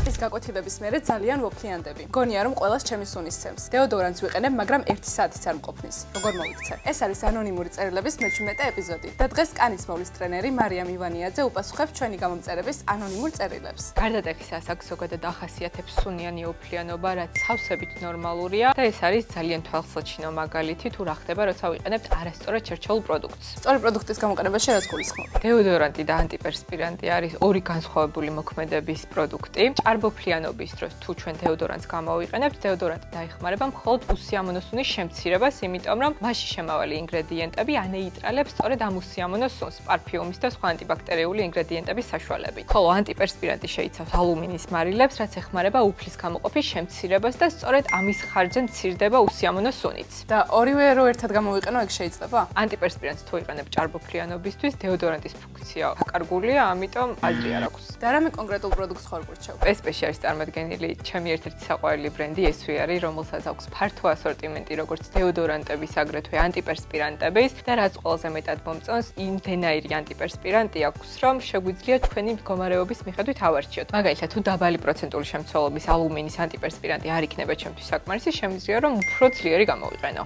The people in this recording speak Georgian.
წლის გაკვეთილების მერე ძალიან ვოფლიანდები. მგონია რომ ყველას ჩემი სუნის ცემს. დეოდორანტს ვიყენებ, მაგრამ 1 საათიც არ მყოფნის. როგორ მოვიქცე? ეს არის ანონიმური წერილების მე-17 ეპიზოდი. და დღეს კანის მოვლის ტრენერი მარიამ ივანიაძე უპასუხებს ჩვენი გამომწერების ანონიმურ წერილებს. გარდატეხისას აქ ზოგადად ახასიათებს სუნიანი ოფლიანობა, რაც სავსებით ნორმალურია და ეს არის ძალიან თვალსაჩინო მაგალითი თუ რა ხდება, როცა ვიყენებთ არასწორად შერჩეულ პროდუქტს. სწორი პროდუქტის გამოყენებაში რაც გულისხმობ? დეოდორანტი და ანტიპერსპირანტი არის ორი განსხვავებული მოქმედების პროდუქტი. ჭარბოფლიანობის დროს თუ ჩვენ დეოდორანტს გამოვიყენებთ, დეოდორანტი დაიხმარება მხოლოდ უსიამოვნო სუნის შემცირებას, იმიტომ რომ მასში შემავალი ინგრედიენტები ანეიტრალებს სწორედ ამ უსიამოვნო სუნს, პარფიუმის და სხვა ანტიბაქტერიული ინგრედიენტების საშუალებით. ხოლო ანტიპერსპირანტი შეიცავს ალუმინის მარილებს, რაც ეხმარება უფლის გამოყოფის შემცირებას და სწორედ ამის ხარჯზე მცირდება უსიამოვნო სუნიც. და ორივე რო ერთად გამოვიყენო, ეგ შეიძლება? ანტიპერსპირანტს თუ იყენებ ჭარბოფლიანობისთვის, დეოდორანტის ფუნქცია აკარგულია, ამიტომ აზრი არ აქვს. და რამე კონკრეტულ პროდუქტს ხარ გურჩევ? სპეში არის წარმოდგენილი ჩემი ერთ-ერთი საყვარელი ბრენდი ესვი არის, რომელსაც აქვს ფართო ასორტიმენტი როგორც დეოდორანტების, აგრეთვე ანტიპერსპირანტების და რაც ყველაზე მეტად მომწონს, იმდენაირი ანტიპერსპირანტი აქვს, რომ შეგვიძლია ჩვენი მდგომარეობის მიხედვით ავარჩიოთ. მაგალითად, თუ დაბალი პროცენტული შემცველობის ალუმინის ანტიპერსპირანტი არ იქნება ჩემთვის საკმარისი, შემიძლია რომ უფრო ძლიერი გამოვიყენო.